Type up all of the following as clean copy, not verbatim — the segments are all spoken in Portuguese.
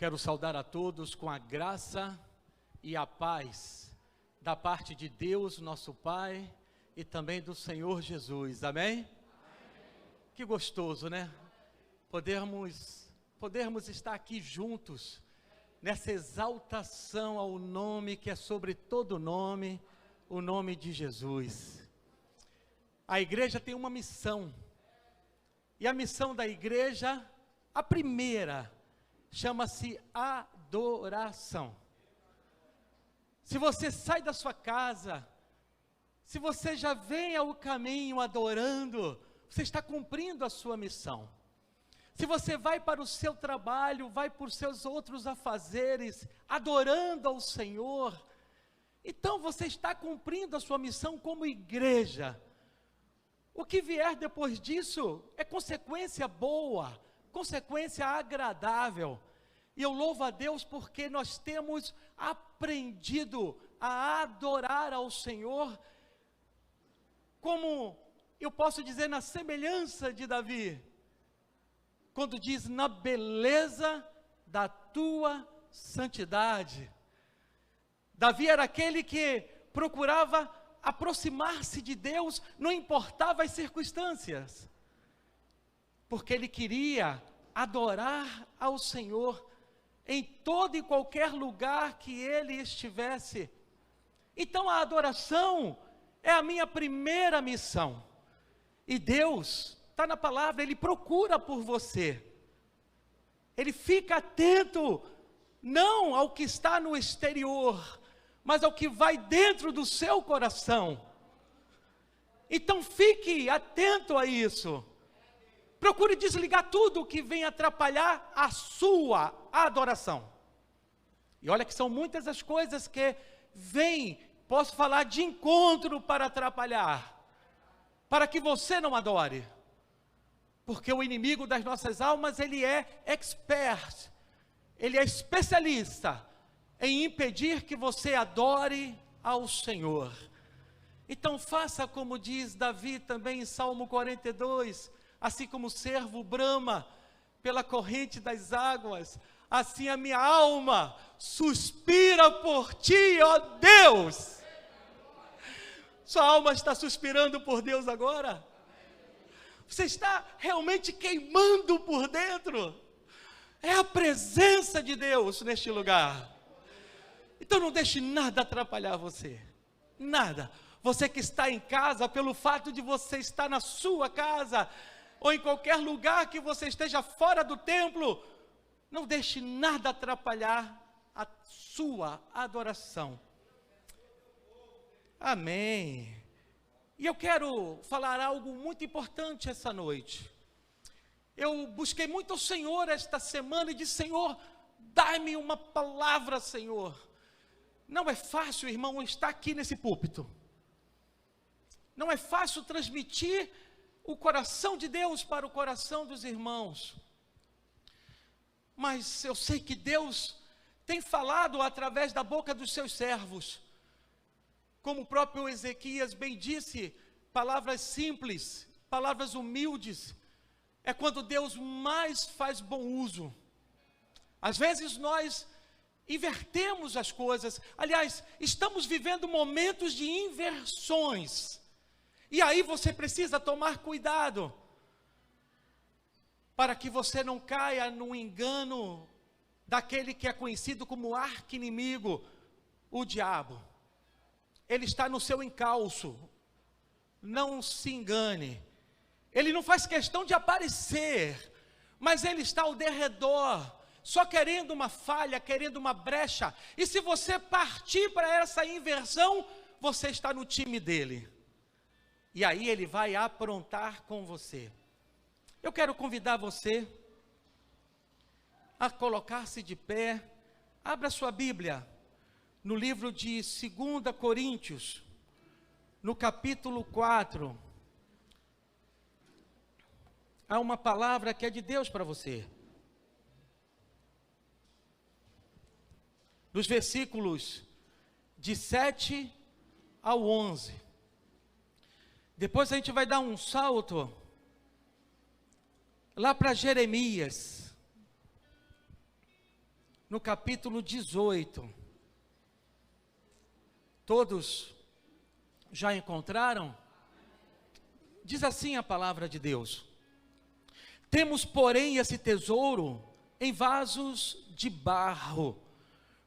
Quero saudar a todos com a graça e a paz da parte de Deus, nosso Pai, e também do Senhor Jesus, amém? Que gostoso, né? Podermos estar aqui juntos, nessa exaltação ao nome que é sobre todo nome, o nome de Jesus. A igreja tem uma missão, e a missão da igreja, a primeira, chama-se adoração. Se você sai da sua casa, se você já vem ao caminho adorando, você está cumprindo a sua missão. Se você vai para o seu trabalho, vai por seus outros afazeres, adorando ao Senhor, então você está cumprindo a sua missão como igreja. O que vier depois disso é consequência boa, consequência agradável, e eu louvo a Deus porque nós temos aprendido a adorar ao Senhor, como eu posso dizer, na semelhança de Davi, quando diz, na beleza da tua santidade. Davi era aquele que procurava aproximar-se de Deus, não importava as circunstâncias, porque ele queria adorar ao Senhor em todo e qualquer lugar que ele estivesse. Então a adoração é a minha primeira missão, e Deus está na palavra, Ele procura por você, Ele fica atento, não ao que está no exterior, mas ao que vai dentro do seu coração. Então fique atento a isso. Procure desligar tudo que vem atrapalhar a sua adoração. E olha que são muitas as coisas que vêm, posso falar, de encontro para atrapalhar, para que você não adore. Porque o inimigo das nossas almas, ele é expert, ele é especialista em impedir que você adore ao Senhor. Então faça como diz Davi também em Salmo 42, assim como o servo brama pela corrente das águas, assim a minha alma suspira por ti, ó Deus. Sua alma está suspirando por Deus agora? Você está realmente queimando por dentro? É a presença de Deus neste lugar. Então não deixe nada atrapalhar você, nada. Você que está em casa, pelo fato de você estar na sua casa, ou em qualquer lugar que você esteja fora do templo, não deixe nada atrapalhar a sua adoração. Amém. E eu quero falar algo muito importante essa noite. Eu busquei muito ao Senhor esta semana e disse, Senhor, dá-me uma palavra, Senhor. Não é fácil, irmão, estar aqui nesse púlpito. Não é fácil transmitir o coração de Deus para o coração dos irmãos. Mas eu sei que Deus tem falado através da boca dos seus servos. Como o próprio Ezequias bem disse, palavras simples, palavras humildes, é quando Deus mais faz bom uso. Às vezes nós invertemos as coisas, aliás, estamos vivendo momentos de inversões, e aí você precisa tomar cuidado, para que você não caia no engano daquele que é conhecido como arqui-inimigo, o diabo. Ele está no seu encalço, não se engane, ele não faz questão de aparecer, mas ele está ao derredor, só querendo uma falha, querendo uma brecha, e se você partir para essa inversão, você está no time dele, e aí ele vai aprontar com você. Eu quero convidar você a colocar-se de pé, abra sua Bíblia, no livro de 2 Coríntios, no capítulo 4, há uma palavra que é de Deus para você. Nos versículos de 7 ao 11. Depois a gente vai dar um salto lá para Jeremias. no capítulo 18. Todos já encontraram? Diz assim a palavra de Deus: temos, porém, esse tesouro em vasos de barro,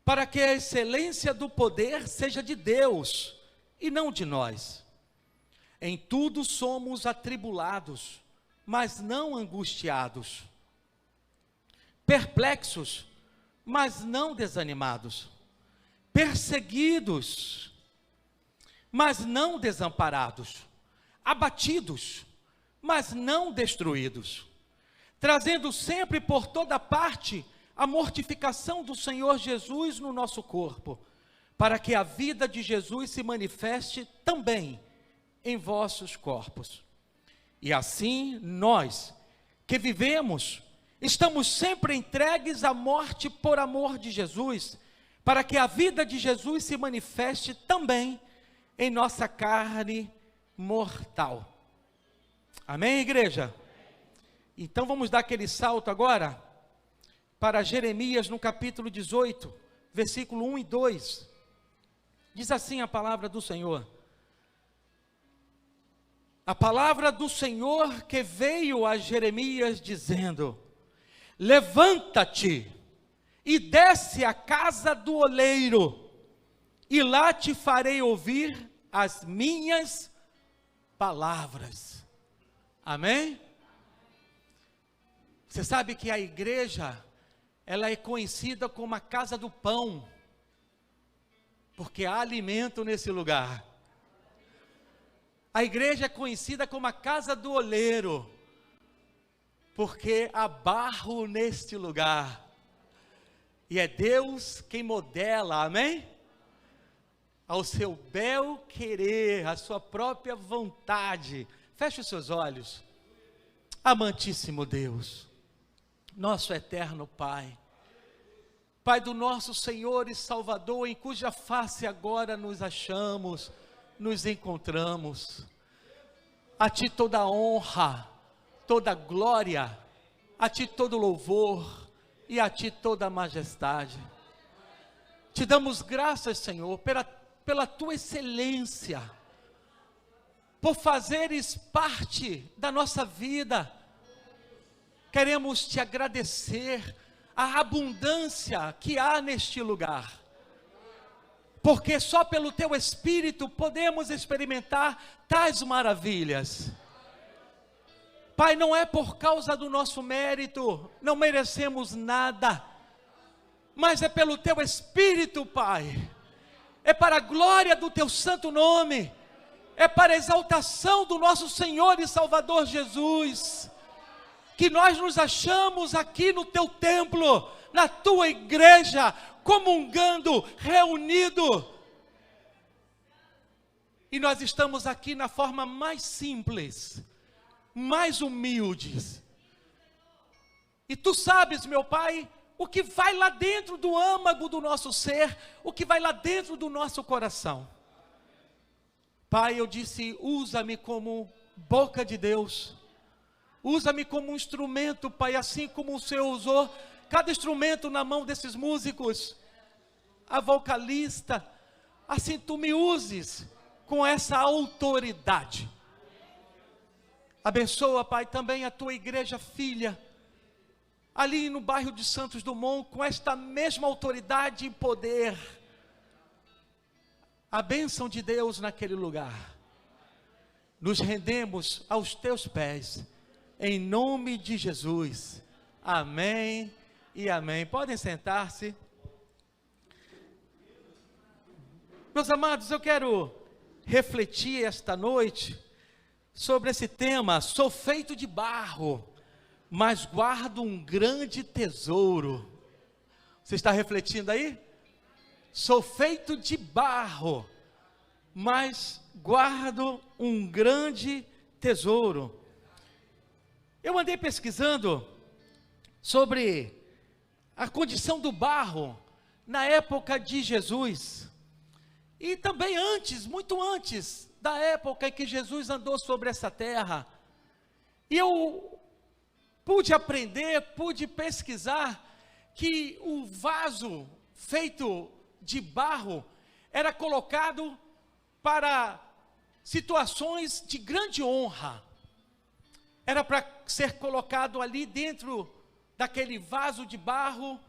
para que a excelência do poder seja de Deus e não de nós. Em tudo somos atribulados, mas não angustiados, perplexos, mas não desanimados, perseguidos, mas não desamparados, abatidos, mas não destruídos, trazendo sempre por toda parte a mortificação do Senhor Jesus no nosso corpo, para que a vida de Jesus se manifeste também em vossos corpos. E assim nós, que vivemos, estamos sempre entregues à morte por amor de Jesus, para que a vida de Jesus se manifeste também em nossa carne mortal. Amém, igreja? Então vamos dar aquele salto agora para Jeremias no capítulo 18, versículo 1 e 2. Diz assim a palavra do Senhor: a palavra do Senhor que veio a Jeremias dizendo: levanta-te e desce à casa do oleiro, e lá te farei ouvir as minhas palavras. Amém? Você sabe que a igreja, ela é conhecida como a casa do pão, porque há alimento nesse lugar. A igreja é conhecida como a casa do oleiro, porque há barro neste lugar, e é Deus quem modela, amém? Ao seu bel querer, à sua própria vontade. Feche os seus olhos. Amantíssimo Deus, nosso eterno Pai, Pai do nosso Senhor e Salvador, em cuja face agora nos achamos, nos encontramos. A Ti toda a honra, toda a glória, a Ti todo o louvor e a Ti toda a majestade. Te damos graças, Senhor, pela Tua excelência, por fazeres parte da nossa vida. Queremos Te agradecer a abundância que há neste lugar, porque só pelo Teu Espírito podemos experimentar tais maravilhas. Pai, não é por causa do nosso mérito, não merecemos nada, mas é pelo Teu Espírito, Pai, é para a glória do Teu santo nome, é para a exaltação do nosso Senhor e Salvador Jesus, que nós nos achamos aqui no Teu templo, na Tua igreja, comungando, reunido, e nós estamos aqui na forma mais simples, mais humildes, e Tu sabes, meu Pai, o que vai lá dentro do âmago do nosso ser, o que vai lá dentro do nosso coração. Pai, eu disse, usa-me como boca de Deus, usa-me como um instrumento, Pai, assim como o Senhor usou cada instrumento na mão desses músicos, a vocalista, assim Tu me uses com essa autoridade. Abençoa, Pai, também a Tua igreja filha, ali no bairro de Santos Dumont, com esta mesma autoridade e poder. A bênção de Deus naquele lugar. Nos rendemos aos Teus pés, em nome de Jesus. Amém e amém. Podem sentar-se. Meus amados, eu quero refletir esta noite sobre esse tema: sou feito de barro, mas guardo um grande tesouro. Você está refletindo aí? Sou feito de barro, mas guardo um grande tesouro. Eu andei pesquisando sobre a condição do barro na época de Jesus, e também antes, muito antes da época em que Jesus andou sobre essa terra. E eu pude aprender, pude pesquisar, que o vaso feito de barro era colocado para situações de grande honra. Era para ser colocado ali dentro daquele vaso de barro,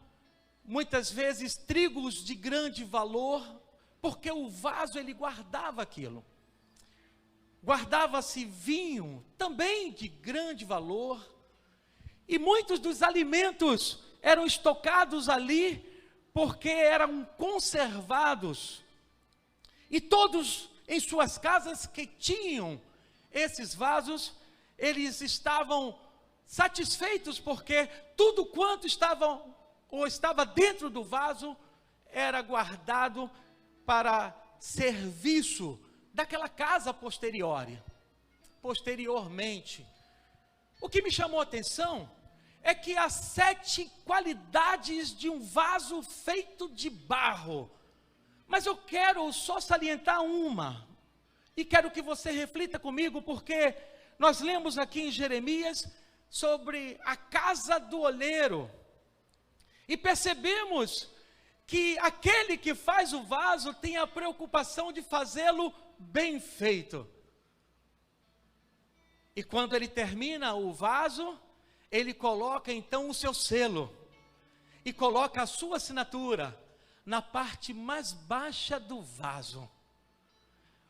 muitas vezes trigos de grande valor, porque o vaso ele guardava aquilo. Guardava-se vinho, também de grande valor, e muitos dos alimentos eram estocados ali, porque eram conservados, e todos em suas casas que tinham esses vasos, eles estavam satisfeitos, porque tudo quanto estava dentro do vaso, era guardado para serviço daquela casa posteriormente. O que me chamou a atenção é que há 7 qualidades de um vaso feito de barro, mas eu quero só salientar uma, e quero que você reflita comigo, porque nós lemos aqui em Jeremias sobre a casa do oleiro, e percebemos que aquele que faz o vaso tem a preocupação de fazê-lo bem feito. E quando ele termina o vaso, ele coloca então o seu selo, e coloca a sua assinatura na parte mais baixa do vaso.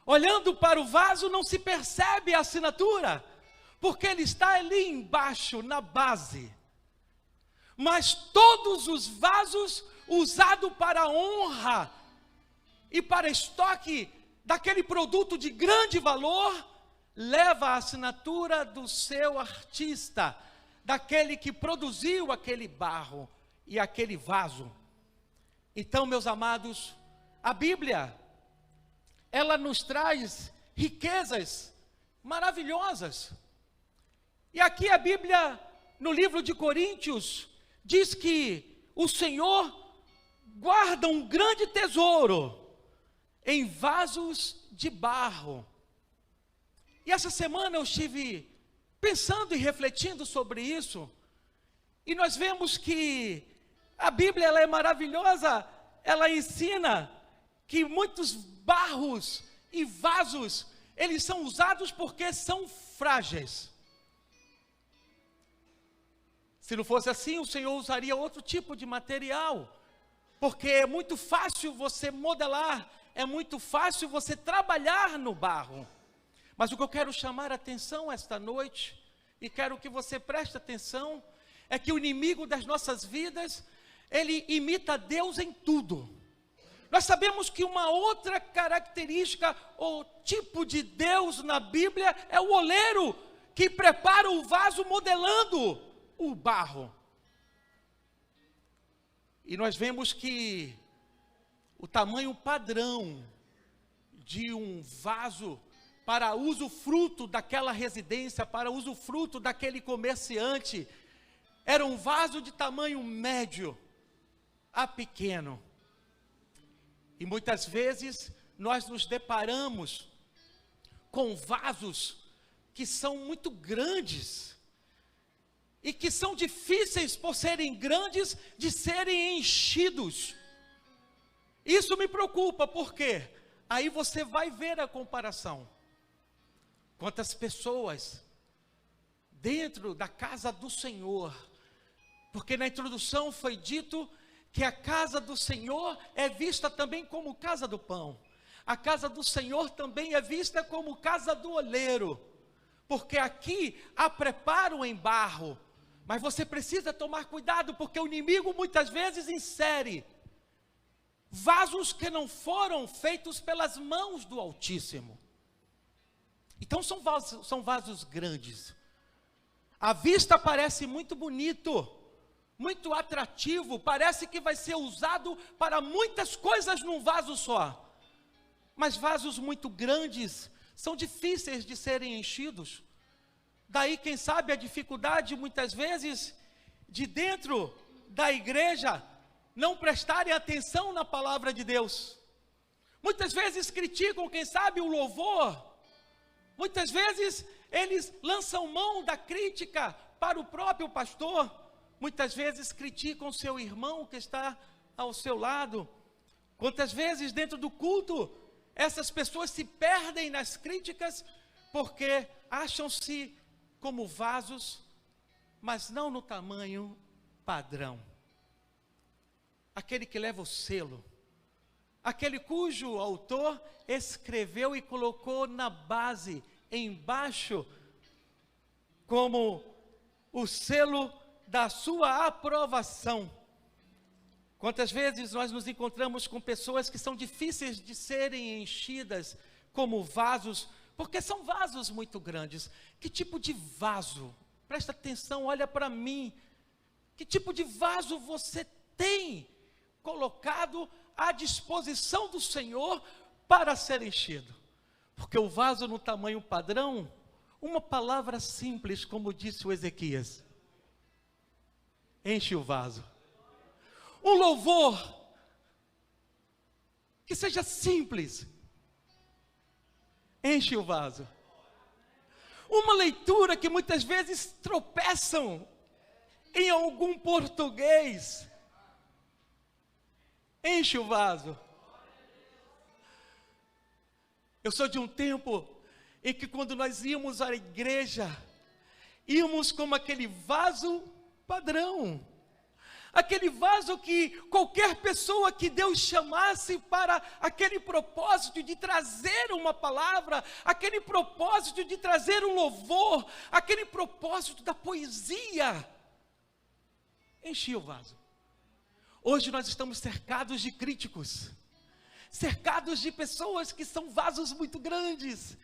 Olhando para o vaso, não se percebe a assinatura, porque ele está ali embaixo, na base. Mas todos os vasos usados para honra e para estoque daquele produto de grande valor, leva a assinatura do seu artista, daquele que produziu aquele barro e aquele vaso. Então, meus amados, a Bíblia, ela nos traz riquezas maravilhosas. E aqui a Bíblia, no livro de Coríntios, diz que o Senhor guarda um grande tesouro em vasos de barro. E essa semana eu estive pensando e refletindo sobre isso, e nós vemos que a Bíblia ela é maravilhosa, ela ensina que muitos barros e vasos, eles são usados porque são frágeis. Se não fosse assim, o Senhor usaria outro tipo de material, porque é muito fácil você modelar, é muito fácil você trabalhar no barro. Mas o que eu quero chamar a atenção esta noite, e quero que você preste atenção, é que o inimigo das nossas vidas, ele imita Deus em tudo. Nós sabemos que uma outra característica ou tipo de Deus na Bíblia é o oleiro, que prepara o vaso modelando o barro. E nós vemos que o tamanho padrão de um vaso para usufruto daquela residência, para usufruto daquele comerciante, era um vaso de tamanho médio a pequeno. E muitas vezes nós nos deparamos com vasos que são muito grandes, e que são difíceis por serem grandes de serem enchidos. Isso me preocupa, porque aí você vai ver a comparação. Quantas pessoas dentro da casa do Senhor, porque na introdução foi dito que a casa do Senhor é vista também como casa do pão. A casa do Senhor também é vista como casa do oleiro, porque aqui há preparo em barro, mas você precisa tomar cuidado, porque o inimigo muitas vezes insere vasos que não foram feitos pelas mãos do Altíssimo. Então são vasos grandes. A vista parece muito bonito, muito atrativo, parece que vai ser usado para muitas coisas num vaso só. Mas vasos muito grandes são difíceis de serem enchidos. Daí, quem sabe, a dificuldade muitas vezes de dentro da igreja não prestarem atenção na palavra de Deus. Muitas vezes criticam, quem sabe, o louvor. Muitas vezes eles lançam mão da crítica para o próprio pastor, muitas vezes criticam seu irmão que está ao seu lado. Quantas vezes dentro do culto, essas pessoas se perdem nas críticas, porque acham-se como vasos, mas não no tamanho padrão. Aquele que leva o selo, aquele cujo autor escreveu e colocou na base, embaixo, como o selo da sua aprovação. Quantas vezes nós nos encontramos com pessoas que são difíceis de serem enchidas como vasos, porque são vasos muito grandes. Que tipo de vaso? Presta atenção, olha para mim. Que tipo de vaso você tem colocado à disposição do Senhor para ser enchido? Porque o vaso no tamanho padrão, uma palavra simples, como disse o Ezequias: enche o vaso. Um louvor que seja simples, enche o vaso. Uma leitura que muitas vezes tropeçam em algum português, enche o vaso. Eu sou de um tempo em que, quando nós íamos à igreja, íamos como aquele vaso padrão, aquele vaso que qualquer pessoa que Deus chamasse para aquele propósito de trazer uma palavra, aquele propósito de trazer um louvor, aquele propósito da poesia, enchia o vaso. Hoje nós estamos cercados de críticos, cercados de pessoas que são vasos muito grandes,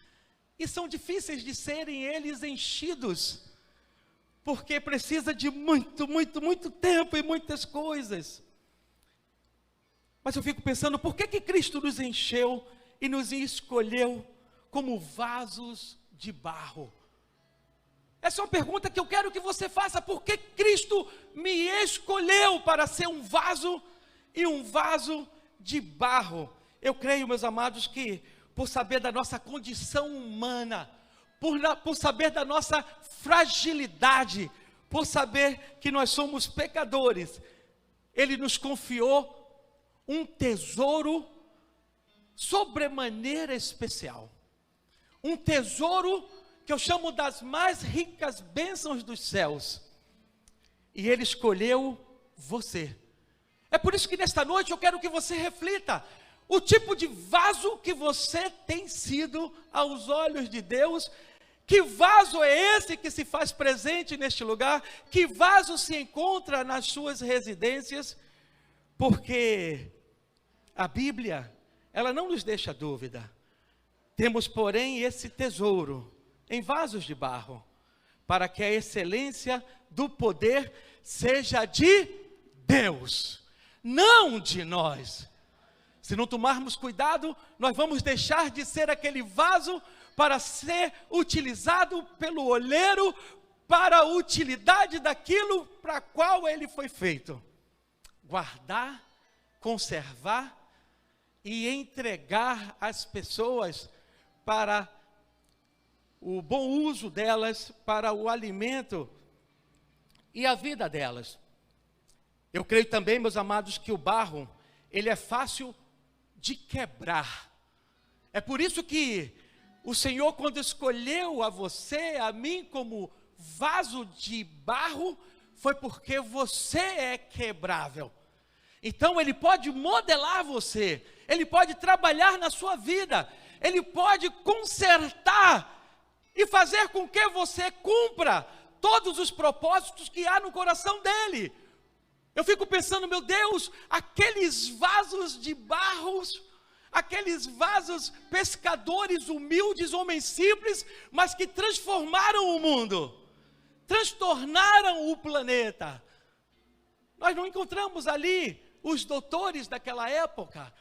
e são difíceis de serem eles enchidos, porque precisa de muito tempo e muitas coisas. Mas eu fico pensando, por que Cristo nos encheu e nos escolheu como vasos de barro? Essa é uma pergunta que eu quero que você faça. Por que Cristo me escolheu para ser um vaso e um vaso de barro? Eu creio, meus amados, que por saber da nossa condição humana, por saber da nossa fragilidade, por saber que nós somos pecadores, Ele nos confiou um tesouro sobremaneira especial. Um tesouro que eu chamo das mais ricas bênçãos dos céus. E Ele escolheu você. É por isso que nesta noite eu quero que você reflita o tipo de vaso que você tem sido aos olhos de Deus. Que vaso é esse que se faz presente neste lugar? Que vaso se encontra nas suas residências? Porque a Bíblia, ela não nos deixa dúvida. Temos, porém, esse tesouro em vasos de barro, para que a excelência do poder seja de Deus, não de nós. Se não tomarmos cuidado, nós vamos deixar de ser aquele vaso para ser utilizado pelo oleiro para a utilidade daquilo para qual ele foi feito. Guardar, conservar e entregar às pessoas para o bom uso delas, para o alimento e a vida delas. Eu creio também, meus amados, que o barro, ele é fácil de quebrar. É por isso que o Senhor, quando escolheu a você, a mim, como vaso de barro, foi porque você é quebrável. Então Ele pode modelar você, Ele pode trabalhar na sua vida, Ele pode consertar e fazer com que você cumpra todos os propósitos que há no coração dEle. Eu fico pensando, meu Deus, aqueles vasos de barros, aqueles vasos pescadores humildes, homens simples, mas que transformaram o mundo, transtornaram o planeta. Nós não encontramos ali os doutores daquela época,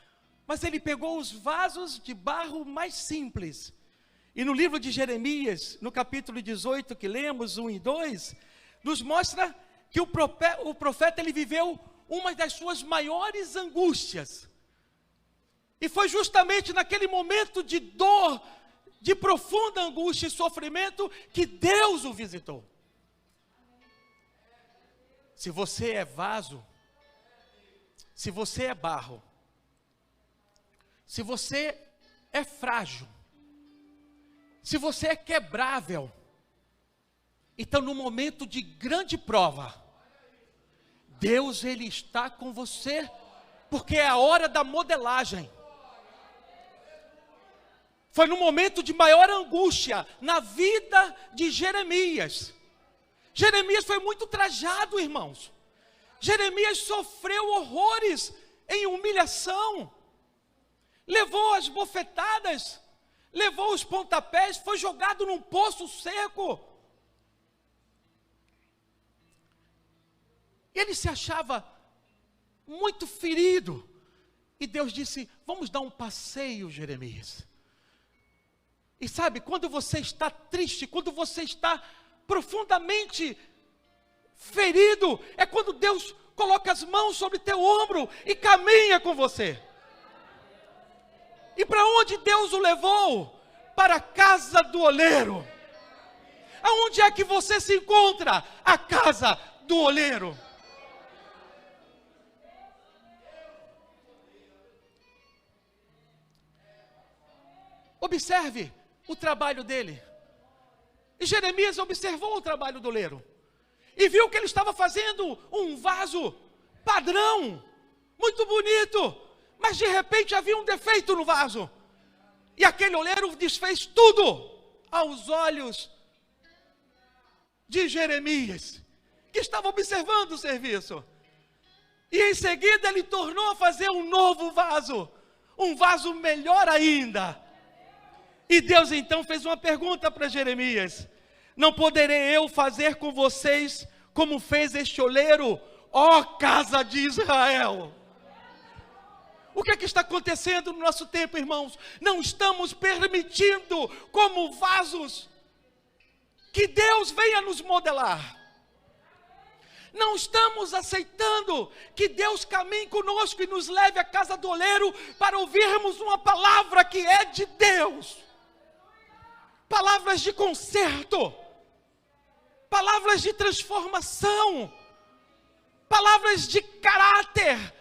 mas ele pegou os vasos de barro mais simples. E no livro de Jeremias, no capítulo 18, que lemos, 1 e 2, nos mostra que o profeta ele viveu uma das suas maiores angústias. E foi justamente naquele momento de dor, de profunda angústia e sofrimento, que Deus o visitou. Se você é vaso, se você é barro, se você é frágil, se você é quebrável, então no momento de grande prova, Deus Ele está com você, porque é a hora da modelagem. Foi no momento de maior angústia na vida de Jeremias. Jeremias foi muito trajado, irmãos. Jeremias sofreu horrores em humilhação. Levou as bofetadas, levou os pontapés, foi jogado num poço seco. Ele se achava muito ferido. E Deus disse: vamos dar um passeio, Jeremias. E sabe, quando você está triste, quando você está profundamente ferido, é quando Deus coloca as mãos sobre teu ombro e caminha com você. E para onde Deus o levou? Para a casa do oleiro. Aonde é que você se encontra? A casa do oleiro. Observe o trabalho dele. E Jeremias observou o trabalho do oleiro. E viu que ele estava fazendo um vaso padrão, muito bonito. Mas de repente havia um defeito no vaso. E aquele oleiro desfez tudo aos olhos de Jeremias, que estava observando o serviço. E em seguida ele tornou a fazer um novo vaso. Um vaso melhor ainda. E Deus então fez uma pergunta para Jeremias: não poderei eu fazer com vocês como fez este oleiro, ó casa de Israel? O que é que está acontecendo no nosso tempo, irmãos? Não estamos permitindo, como vasos, que Deus venha nos modelar. Não estamos aceitando que Deus caminhe conosco e nos leve à casa do oleiro para ouvirmos uma palavra que é de Deus. Palavras de conserto, palavras de transformação, palavras de caráter,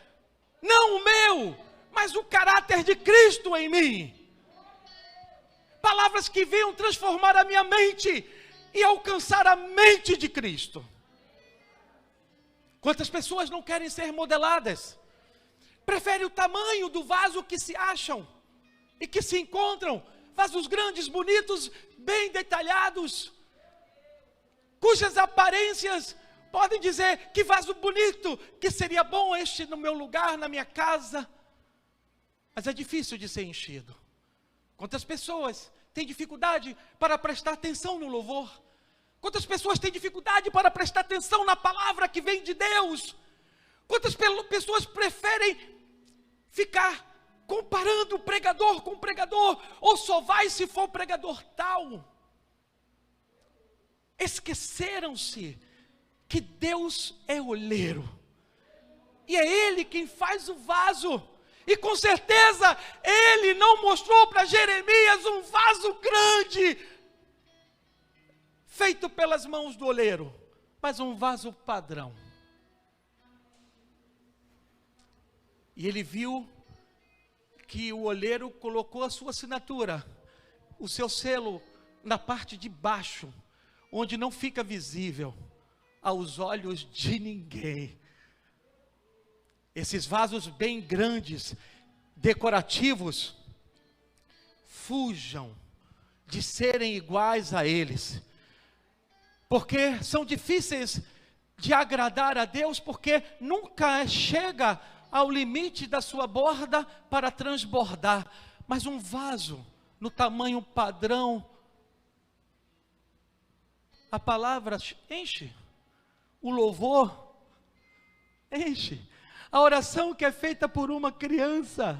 não o meu, mas o caráter de Cristo em mim. Palavras que venham transformar a minha mente e alcançar a mente de Cristo. Quantas pessoas não querem ser modeladas? Preferem o tamanho do vaso que se acham e que se encontram. Vasos grandes, bonitos, bem detalhados, cujas aparências podem dizer: que vaso bonito, que seria bom este no meu lugar, na minha casa. Mas é difícil de ser enchido. Quantas pessoas têm dificuldade para prestar atenção no louvor? Quantas pessoas têm dificuldade para prestar atenção na palavra que vem de Deus? Quantas pessoas preferem ficar comparando o pregador com o pregador, ou só vai se for o pregador tal? Esqueceram-se que Deus é oleiro, e é Ele quem faz o vaso, e com certeza Ele não mostrou para Jeremias um vaso grande, feito pelas mãos do oleiro, mas um vaso padrão. E ele viu que o oleiro colocou a sua assinatura, o seu selo na parte de baixo, onde não fica visível aos olhos de ninguém. Esses vasos bem grandes, decorativos, fujam de serem iguais a eles, porque são difíceis de agradar a Deus, porque nunca chega ao limite da sua borda para transbordar. Mas um vaso no tamanho padrão, a palavra enche, o louvor enche, a oração que é feita por uma criança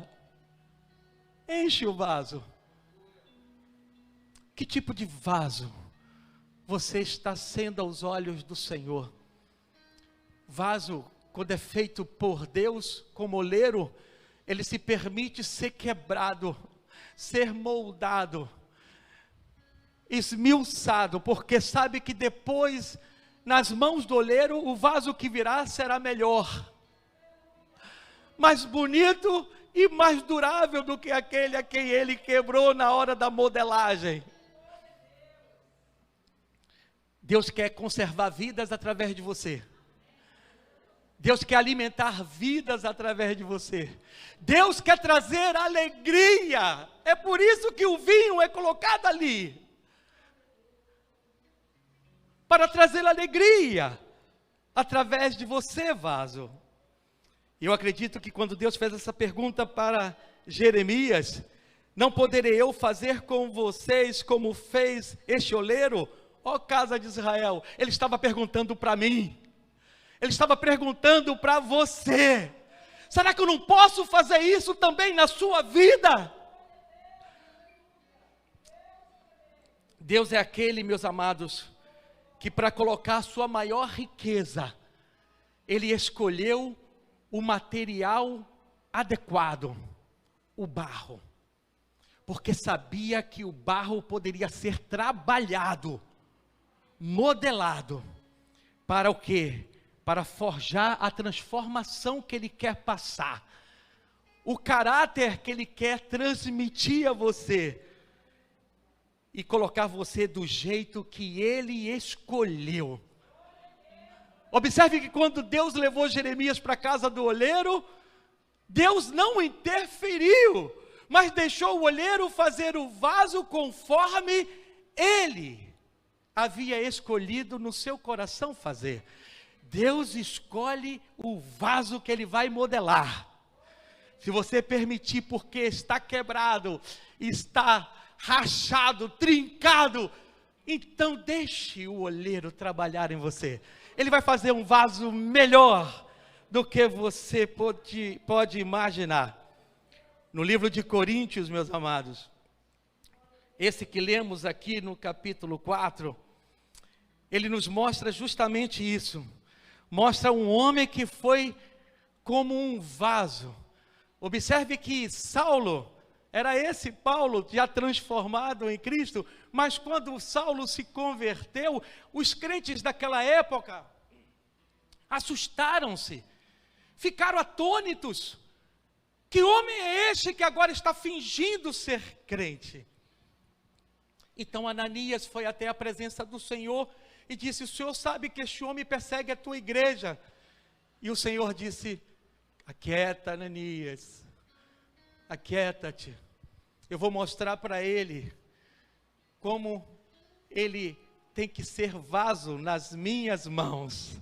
enche o vaso. Que tipo de vaso você está sendo aos olhos do Senhor? Vaso, quando é feito por Deus, como oleiro, ele se permite ser quebrado, ser moldado, esmiuçado, porque sabe que depois nas mãos do oleiro, o vaso que virá será melhor, mais bonito e mais durável do que aquele a quem ele quebrou na hora da modelagem. Deus quer conservar vidas através de você. Deus quer alimentar vidas através de você. Deus quer trazer alegria. É por isso que o vinho é colocado ali, para trazer alegria através de você, vaso. E eu acredito que quando Deus fez essa pergunta para Jeremias, não poderei eu fazer com vocês como fez este oleiro, ó casa de Israel? Ele estava perguntando para mim. Ele estava perguntando para você. Será que eu não posso fazer isso também na sua vida? Deus é aquele, meus amados, que para colocar a sua maior riqueza, Ele escolheu o material adequado, o barro. Porque sabia que o barro poderia ser trabalhado, modelado, para o quê? Para forjar a transformação que Ele quer passar, o caráter que Ele quer transmitir a você, e colocar você do jeito que Ele escolheu. Observe que quando Deus levou Jeremias para a casa do oleiro, Deus não interferiu, mas deixou o oleiro fazer o vaso conforme Ele havia escolhido no seu coração fazer. Deus escolhe o vaso que Ele vai modelar. Se você permitir, porque está quebrado, está rachado, trincado, então deixe o oleiro trabalhar em você. Ele vai fazer um vaso melhor do que você pode imaginar. No livro de Coríntios, meus amados, esse que lemos aqui no capítulo 4, ele nos mostra justamente isso. Mostra um homem que foi como um vaso. Observe que Saulo, era esse Paulo já transformado em Cristo, mas quando Saulo se converteu, os crentes daquela época assustaram-se, ficaram atônitos. Que homem é este que agora está fingindo ser crente? Então Ananias foi até a presença do Senhor e disse: o Senhor sabe que este homem persegue a tua igreja. E o Senhor disse: aquieta, Ananias, aquieta-te. Eu vou mostrar para ele como ele tem que ser vaso nas minhas mãos.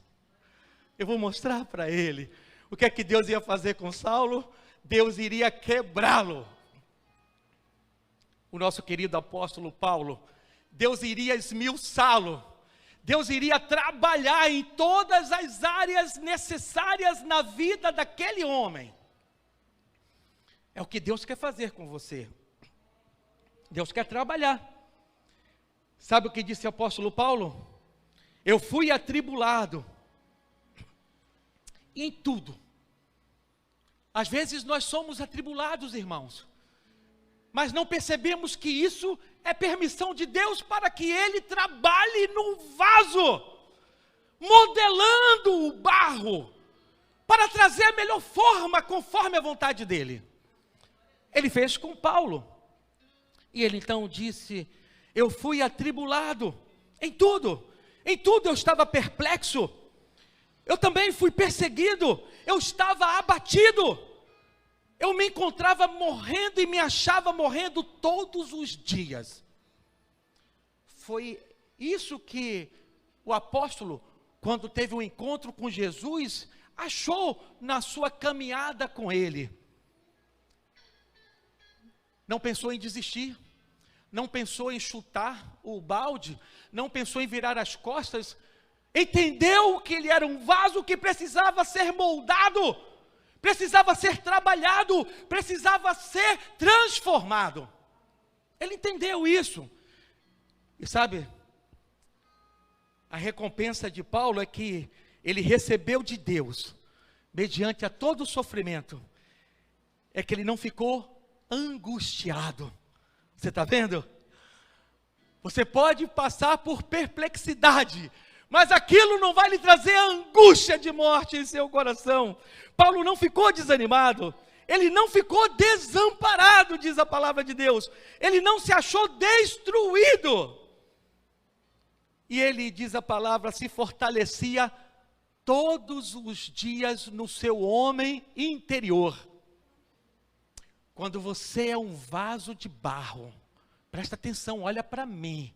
Eu vou mostrar para ele. O que é que Deus ia fazer com Saulo? Deus iria quebrá-lo. O nosso querido apóstolo Paulo, Deus iria esmiuçá-lo. Deus iria trabalhar em todas as áreas necessárias na vida daquele homem. É o que Deus quer fazer com você. Deus quer trabalhar. Sabe o que disse o apóstolo Paulo? Eu fui atribulado em tudo. Às vezes nós somos atribulados, irmãos, mas não percebemos que isso é permissão de Deus para que Ele trabalhe num vaso, modelando o barro, para trazer a melhor forma conforme a vontade dEle. Ele fez com Paulo, e ele então disse: eu fui atribulado em tudo eu estava perplexo, eu também fui perseguido, eu estava abatido, eu me encontrava morrendo e me achava morrendo todos os dias. Foi isso que o apóstolo, quando teve um encontro com Jesus, achou na sua caminhada com Ele. Não pensou em desistir, não pensou em chutar o balde, não pensou em virar as costas, entendeu que ele era um vaso que precisava ser moldado, precisava ser trabalhado, precisava ser transformado. Ele entendeu isso. E sabe, a recompensa de Paulo é que ele recebeu de Deus, mediante a todo o sofrimento, é que ele não ficou angustiado. Você está vendo? Você pode passar por perplexidade, mas aquilo não vai lhe trazer angústia de morte em seu coração. Paulo não ficou desanimado, ele não ficou desamparado, diz a palavra de Deus, ele não se achou destruído, e ele, diz a palavra, se fortalecia todos os dias no seu homem interior. Quando você é um vaso de barro, presta atenção, olha para mim,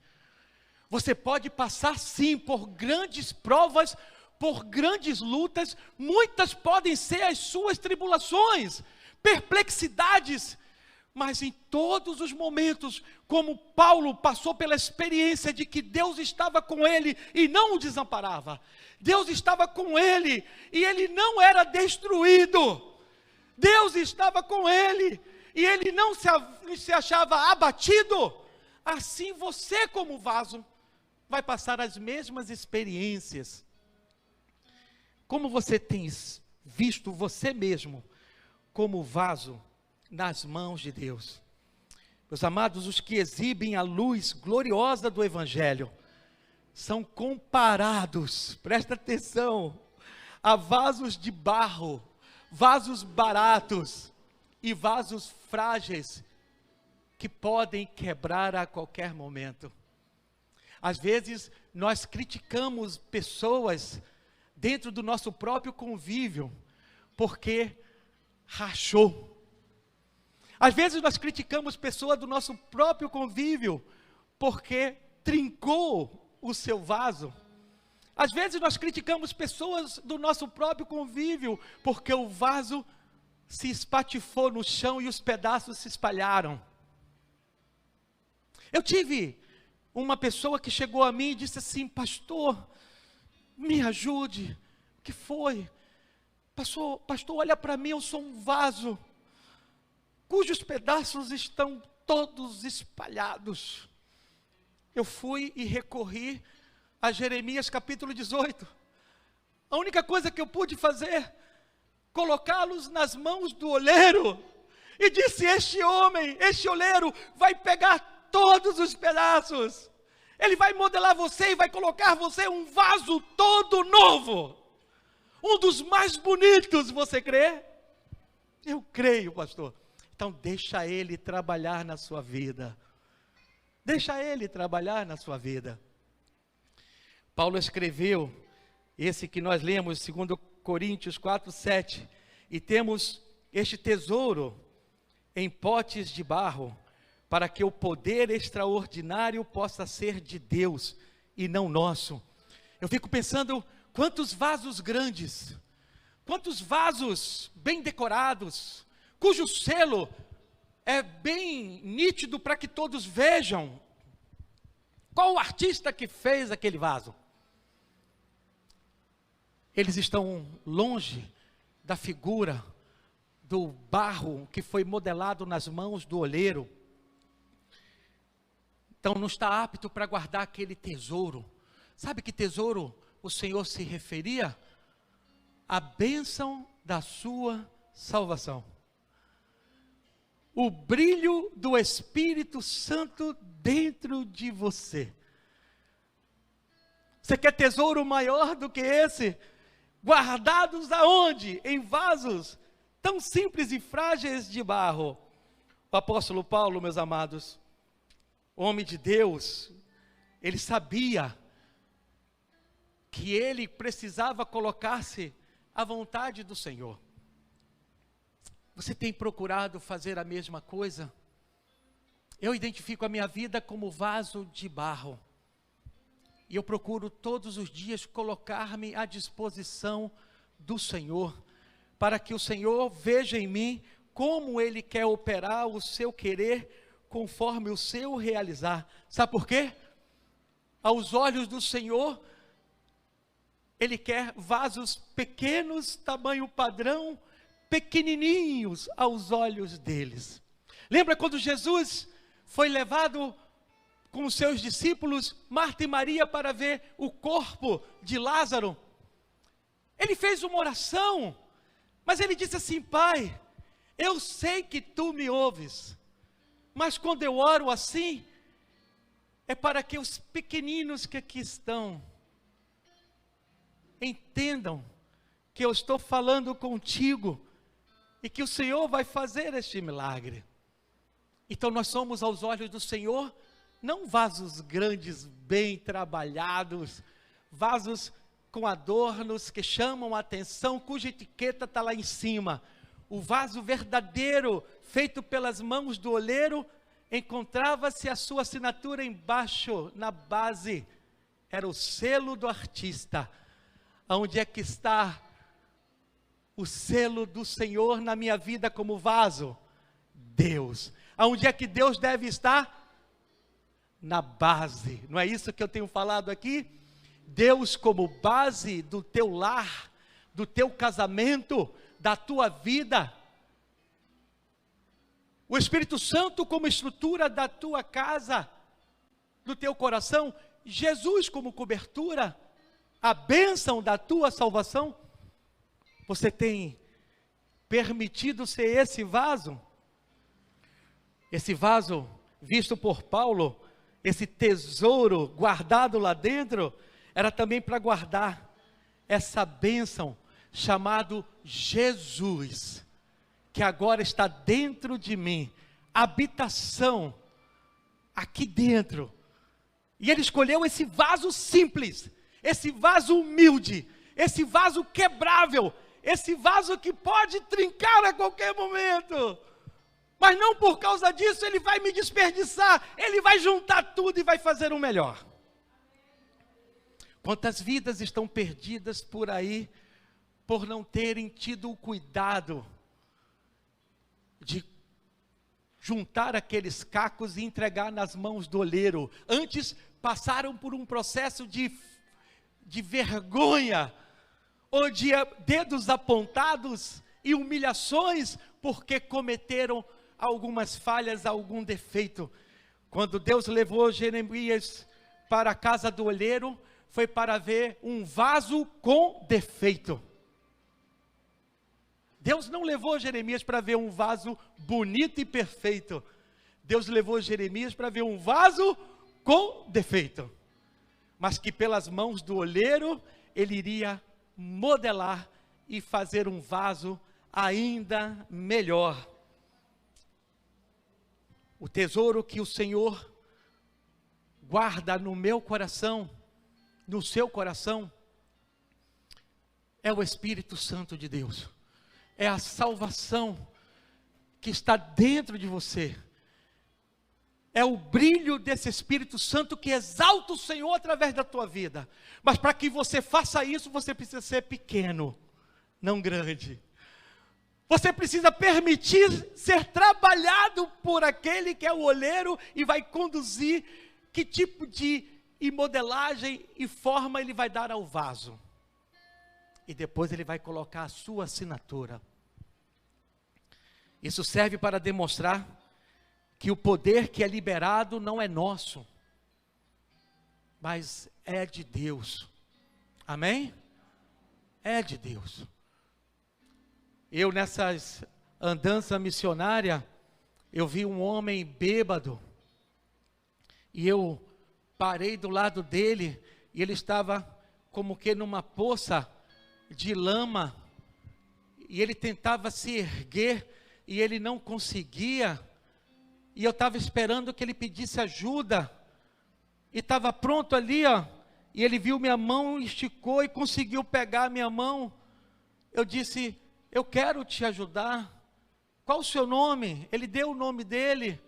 você pode passar sim por grandes provas, por grandes lutas, muitas podem ser as suas tribulações, perplexidades, mas em todos os momentos, como Paulo passou pela experiência de que Deus estava com ele e não o desamparava, Deus estava com ele e ele não era destruído, Deus estava com ele e ele não se achava abatido. Assim você, como vaso, vai passar as mesmas experiências. Como você tem visto você mesmo como vaso nas mãos de Deus? Meus amados, os que exibem a luz gloriosa do Evangelho são comparados, presta atenção, a vasos de barro, vasos baratos e vasos frágeis que podem quebrar a qualquer momento. Às vezes nós criticamos pessoas dentro do nosso próprio convívio porque rachou. Às vezes nós criticamos pessoas do nosso próprio convívio porque trincou o seu vaso. Às vezes nós criticamos pessoas do nosso próprio convívio porque o vaso se espatifou no chão e os pedaços se espalharam. Eu tive uma pessoa que chegou a mim e disse assim: pastor, me ajude. O que foi? Pastor, olha para mim, eu sou um vaso cujos pedaços estão todos espalhados. Eu fui e recorri a Jeremias capítulo 18. A única coisa que eu pude fazer, colocá-los nas mãos do oleiro, e disse: este homem, este oleiro, vai pegar todos os pedaços, ele vai modelar você e vai colocar você um vaso todo novo, um dos mais bonitos. Você crê? Eu creio, pastor. Então deixa ele trabalhar na sua vida, deixa ele trabalhar na sua vida. Paulo escreveu esse que nós lemos, 2 Coríntios 4:7, e temos este tesouro em potes de barro, para que o poder extraordinário possa ser de Deus e não nosso. Eu fico pensando, quantos vasos grandes, quantos vasos bem decorados, cujo selo é bem nítido para que todos vejam. Qual o artista que fez aquele vaso? Eles estão longe da figura do barro que foi modelado nas mãos do oleiro. Então não está apto para guardar aquele tesouro. Sabe que tesouro o Senhor se referia? A bênção da sua salvação. O brilho do Espírito Santo dentro de você. Você quer tesouro maior do que esse? Guardados aonde? Em vasos tão simples e frágeis de barro. O apóstolo Paulo, meus amados, homem de Deus, ele sabia que ele precisava colocar-se à vontade do Senhor. Você tem procurado fazer a mesma coisa? Eu identifico a minha vida como vaso de barro. E eu procuro todos os dias colocar-me à disposição do Senhor, para que o Senhor veja em mim como Ele quer operar o seu querer, conforme o seu realizar. Sabe por quê? Aos olhos do Senhor, Ele quer vasos pequenos, tamanho padrão, pequenininhos aos olhos deles. Lembra quando Jesus foi levado com os seus discípulos, Marta e Maria, para ver o corpo de Lázaro? Ele fez uma oração, mas ele disse assim: Pai, eu sei que tu me ouves, mas quando eu oro assim, é para que os pequeninos que aqui estão entendam que eu estou falando contigo e que o Senhor vai fazer este milagre. Então nós somos aos olhos do Senhor, não vasos grandes, bem trabalhados, vasos com adornos que chamam a atenção, cuja etiqueta está lá em cima. O vaso verdadeiro, feito pelas mãos do oleiro, encontrava-se a sua assinatura embaixo, na base. Era o selo do artista. Onde é que está o selo do Senhor na minha vida como vaso? Deus. Aonde é que Deus deve estar? Na base. Não é isso que eu tenho falado aqui? Deus como base do teu lar, do teu casamento, da tua vida. O Espírito Santo como estrutura da tua casa, do teu coração. Jesus como cobertura, a bênção da tua salvação. Você tem permitido ser esse vaso? Esse vaso visto por Paulo, esse tesouro guardado lá dentro, era também para guardar essa bênção chamado Jesus, que agora está dentro de mim, habitação aqui dentro. E ele escolheu esse vaso simples, esse vaso humilde, esse vaso quebrável, esse vaso que pode trincar a qualquer momento. Mas não por causa disso ele vai me desperdiçar, ele vai juntar tudo e vai fazer o melhor. Quantas vidas estão perdidas por aí, por não terem tido o cuidado de juntar aqueles cacos e entregar nas mãos do oleiro. Antes passaram por um processo de vergonha, ou de dedos apontados e humilhações, porque cometeram algumas falhas, algum defeito. Quando Deus levou Jeremias para a casa do oleiro, foi para ver um vaso com defeito. Deus não levou Jeremias para ver um vaso bonito e perfeito. Deus levou Jeremias para ver um vaso com defeito. Mas que pelas mãos do oleiro, ele iria modelar e fazer um vaso ainda melhor. O tesouro que o Senhor guarda no meu coração, no seu coração, é o Espírito Santo de Deus. É a salvação que está dentro de você. É o brilho desse Espírito Santo que exalta o Senhor através da tua vida. Mas para que você faça isso, você precisa ser pequeno, não grande. Você precisa permitir ser trabalhado por aquele que é o oleiro e vai conduzir que tipo de modelagem e forma ele vai dar ao vaso. E depois ele vai colocar a sua assinatura. Isso serve para demonstrar que o poder que é liberado não é nosso, mas é de Deus. Amém? É de Deus. Eu nessas andanças missionárias, eu vi um homem bêbado, e eu parei do lado dele, e ele estava como que numa poça de lama, e ele tentava se erguer, e ele não conseguia, e eu estava esperando que ele pedisse ajuda, e estava pronto ali, ó, e ele viu minha mão, esticou e conseguiu pegar a minha mão. Eu disse: eu quero te ajudar. Qual o seu nome? Ele deu o nome dele.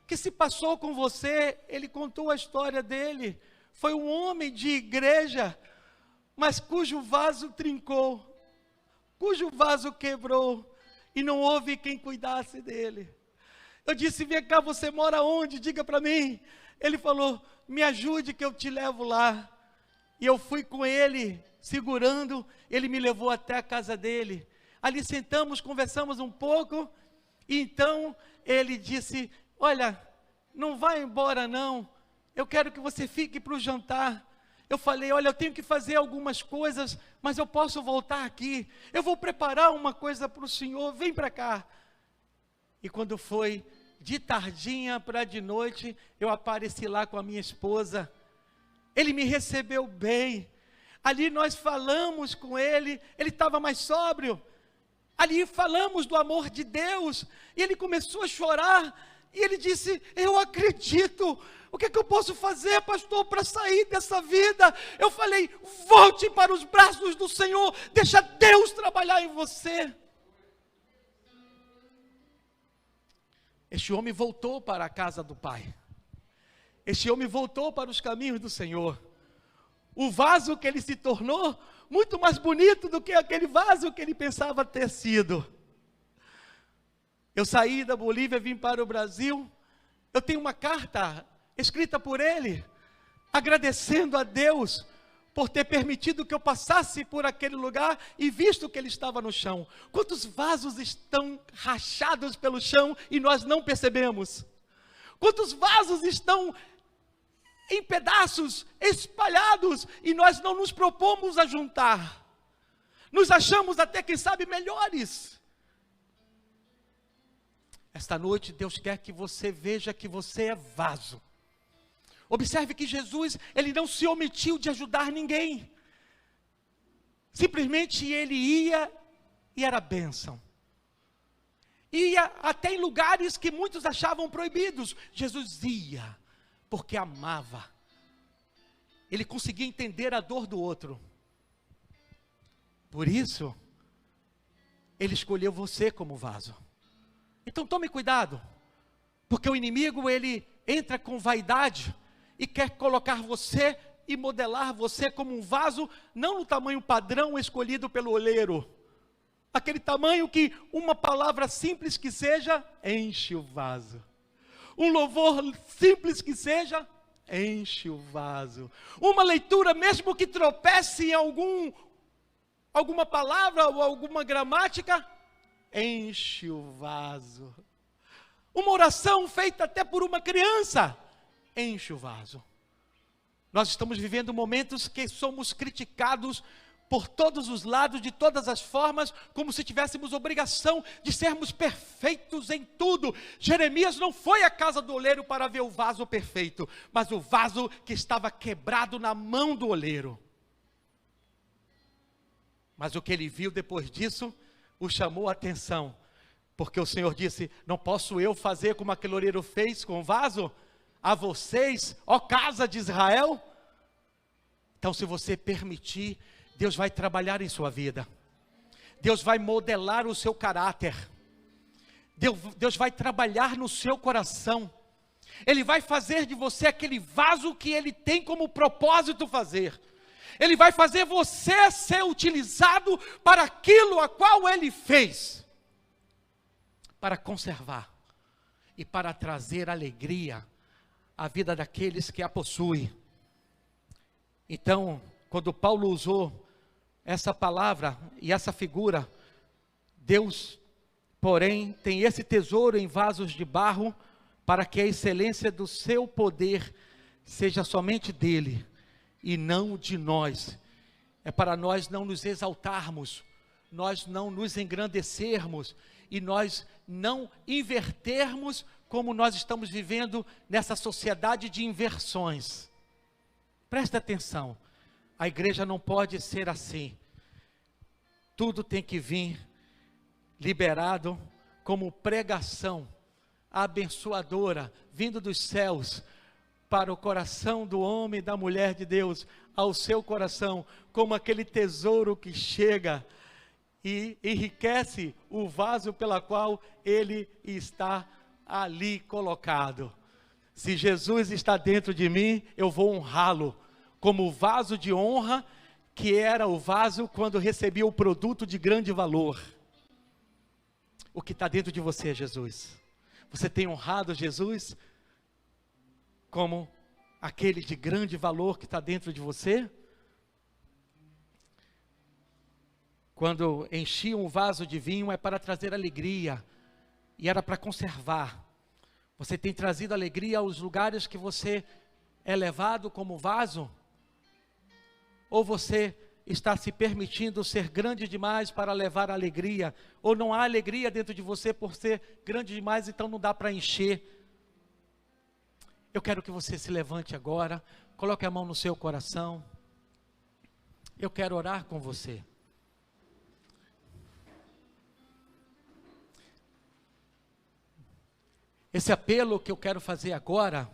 O que se passou com você? Ele contou a história dele. Foi um homem de igreja, mas cujo vaso trincou, cujo vaso quebrou, e não houve quem cuidasse dele. Eu disse: vem cá, você mora onde? Diga para mim. Ele falou: me ajude que eu te levo lá. E eu fui com ele, segurando, ele me levou até a casa dele. Ali sentamos, conversamos um pouco, e então ele disse: olha, não vai embora não, eu quero que você fique para o jantar. Eu falei: olha, eu tenho que fazer algumas coisas, mas eu posso voltar aqui, eu vou preparar uma coisa para o senhor, vem para cá. E quando foi de tardinha para de noite, eu apareci lá com a minha esposa. Ele me recebeu bem. Ali nós falamos com ele estava mais sóbrio. Ali falamos do amor de Deus, e ele começou a chorar, e ele disse: eu acredito, o que é que eu posso fazer, pastor, para sair dessa vida? Eu falei: volte para os braços do Senhor, deixa Deus trabalhar em você. Este homem voltou para a casa do Pai, este homem voltou para os caminhos do Senhor. O vaso que ele se tornou, muito mais bonito do que aquele vaso que ele pensava ter sido. Eu saí da Bolívia, vim para o Brasil, eu tenho uma carta escrita por ele, agradecendo a Deus por ter permitido que eu passasse por aquele lugar e visto que ele estava no chão. Quantos vasos estão rachados pelo chão e nós não percebemos? Quantos vasos estão em pedaços, espalhados, e nós não nos propomos a juntar? Nos achamos até, quem sabe, melhores. Esta noite Deus quer que você veja que você é vaso. Observe que Jesus, ele não se omitiu de ajudar ninguém. Simplesmente ele ia e era bênção. Ia até em lugares que muitos achavam proibidos. Jesus ia, porque amava. Ele conseguia entender a dor do outro. Por isso, ele escolheu você como vaso. Então tome cuidado, porque o inimigo, ele entra com vaidade e quer colocar você e modelar você como um vaso, não no tamanho padrão escolhido pelo oleiro. Aquele tamanho que uma palavra simples que seja, enche o vaso. Um louvor simples que seja, enche o vaso. Uma leitura, mesmo que tropece em alguma palavra ou alguma gramática, enche o vaso. Uma oração feita até por uma criança, enche o vaso. Nós estamos vivendo momentos que somos criticados por todos os lados, de todas as formas, como se tivéssemos obrigação de sermos perfeitos em tudo. Jeremias não foi à casa do oleiro para ver o vaso perfeito, mas o vaso que estava quebrado na mão do oleiro. Mas o que ele viu depois disso o chamou a atenção, porque o Senhor disse: não posso eu fazer como aquele oleiro fez com o vaso a vocês, ó casa de Israel? Então, se você permitir, Deus vai trabalhar em sua vida. Deus vai modelar o seu caráter. Deus vai trabalhar no seu coração. Ele vai fazer de você aquele vaso que Ele tem como propósito fazer. Ele vai fazer você ser utilizado para aquilo a qual Ele fez. Para conservar e para trazer alegria à vida daqueles que a possuem. Então, quando Paulo usou essa palavra e essa figura, Deus, porém, tem esse tesouro em vasos de barro, para que a excelência do seu poder seja somente dele, e não de nós. É para nós não nos exaltarmos, nós não nos engrandecermos, e nós não invertermos, como nós estamos vivendo nessa sociedade de inversões. Presta atenção, a igreja não pode ser assim. Tudo tem que vir liberado como pregação abençoadora, vindo dos céus, para o coração do homem e da mulher de Deus, ao seu coração, como aquele tesouro que chega e enriquece o vaso pela qual ele está ali colocado. Se Jesus está dentro de mim, eu vou honrá-lo, como o vaso de honra, que era o vaso quando recebia o produto de grande valor. O que está dentro de você é Jesus. Você tem honrado Jesus como aquele de grande valor que está dentro de você? Quando enchiam um vaso de vinho, é para trazer alegria, e era para conservar. Você tem trazido alegria aos lugares que você é levado como vaso? Ou você está se permitindo ser grande demais para levar alegria? Ou não há alegria dentro de você por ser grande demais, então não dá para encher? Eu quero que você se levante agora, coloque a mão no seu coração, eu quero orar com você. Esse apelo que eu quero fazer agora,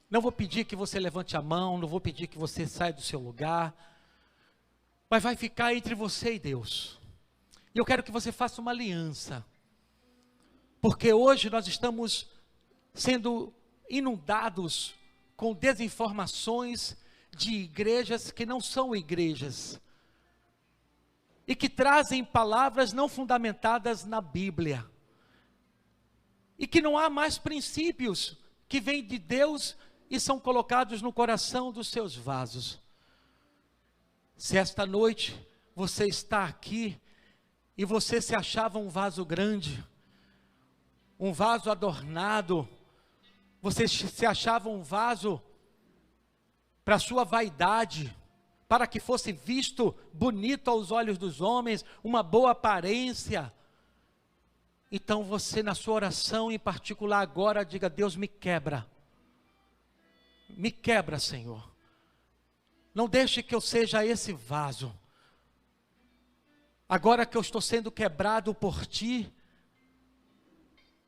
não vou pedir que você levante a mão, não vou pedir que você saia do seu lugar, mas vai ficar entre você e Deus. E eu quero que você faça uma aliança, porque hoje nós estamos sendo inundados com desinformações de igrejas que não são igrejas, e que trazem palavras não fundamentadas na Bíblia, e que não há mais princípios que vêm de Deus e são colocados no coração dos seus vasos. Se esta noite você está aqui e você se achava um vaso grande, um vaso adornado, você se achava um vaso para sua vaidade, para que fosse visto bonito aos olhos dos homens, uma boa aparência. Então você, na sua oração em particular agora, diga: Deus, me quebra, Senhor, não deixe que eu seja esse vaso, agora que eu estou sendo quebrado por Ti,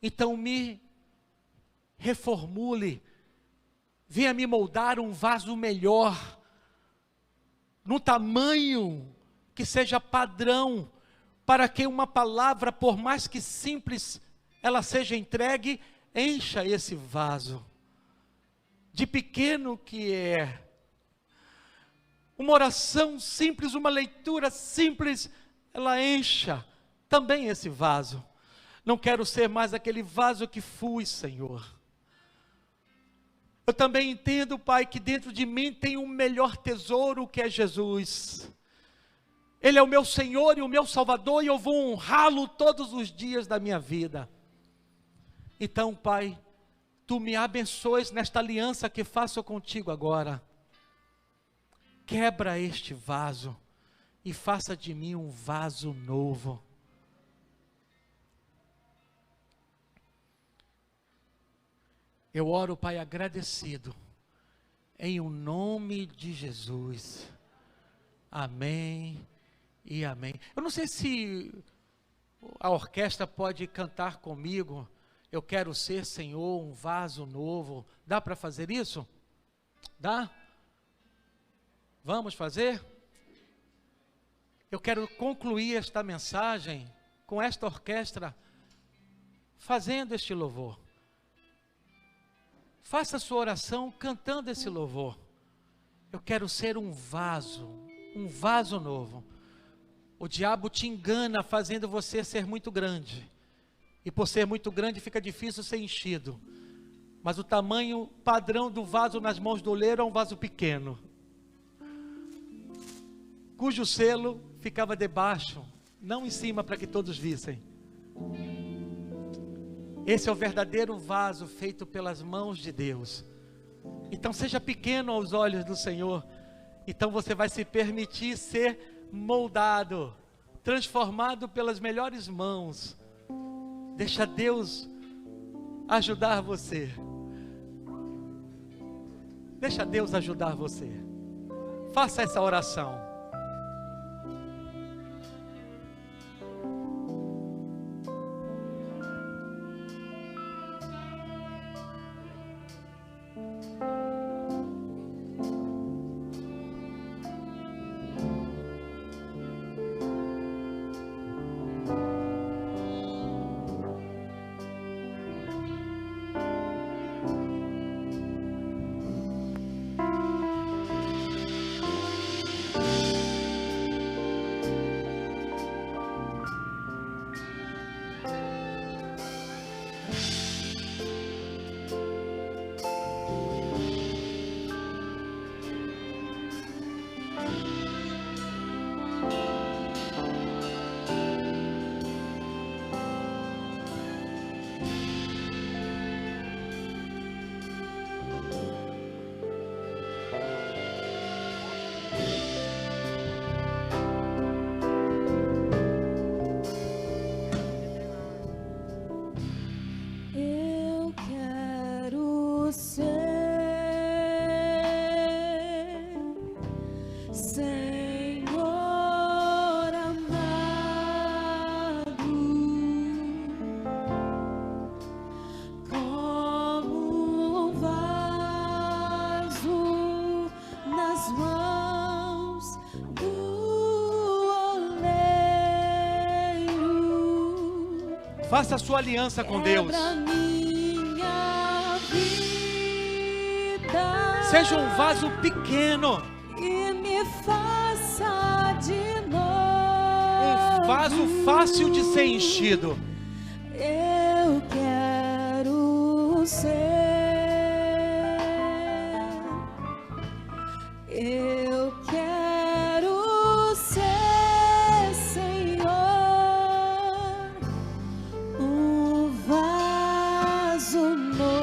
então me reformule, venha me moldar um vaso melhor, no tamanho que seja padrão, para que uma palavra, por mais que simples ela seja entregue, encha esse vaso, de pequeno que é. Uma oração simples, uma leitura simples, ela encha também esse vaso. Não quero ser mais aquele vaso que fui, Senhor. Eu também entendo, Pai, que dentro de mim tem um melhor tesouro, que é Jesus. Ele é o meu Senhor e o meu Salvador, e eu vou honrá-lo todos os dias da minha vida. Então, Pai, Tu me abençoes nesta aliança que faço contigo agora. Quebra este vaso e faça de mim um vaso novo. Eu oro, Pai, agradecido, em o nome de Jesus. Amém e amém. Eu não sei se a orquestra pode cantar comigo. Eu quero ser, Senhor, um vaso novo. Dá para fazer isso? Dá? Vamos fazer? Eu quero concluir esta mensagem com esta orquestra fazendo este louvor. Faça a sua oração cantando esse louvor. Eu quero ser um vaso novo. O diabo te engana fazendo você ser muito grande. E por ser muito grande fica difícil ser enchido. Mas o tamanho padrão do vaso nas mãos do oleiro é um vaso pequeno, cujo selo ficava debaixo, não em cima, para que todos vissem. Esse é o verdadeiro vaso feito pelas mãos de Deus. Então seja pequeno aos olhos do Senhor. Então você vai se permitir ser moldado, transformado pelas melhores mãos. Deixa Deus ajudar você. Deixa Deus ajudar você. Faça essa oração. Faça a sua aliança com Deus. Minha vida. Seja um vaso pequeno. E me faça de novo. Um vaso fácil de ser enchido. Eu quero ser. Eu quero ser, Senhor, um vaso novo.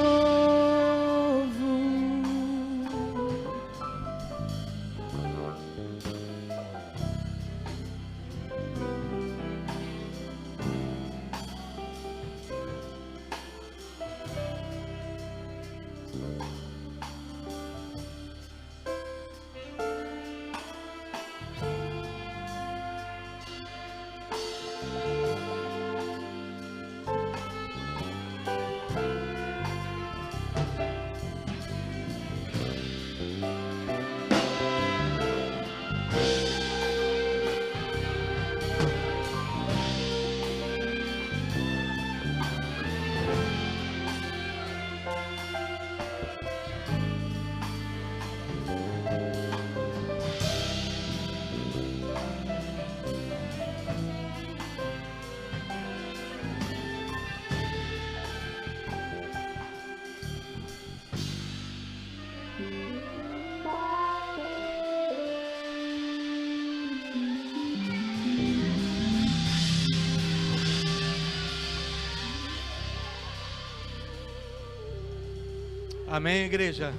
Amém, igreja?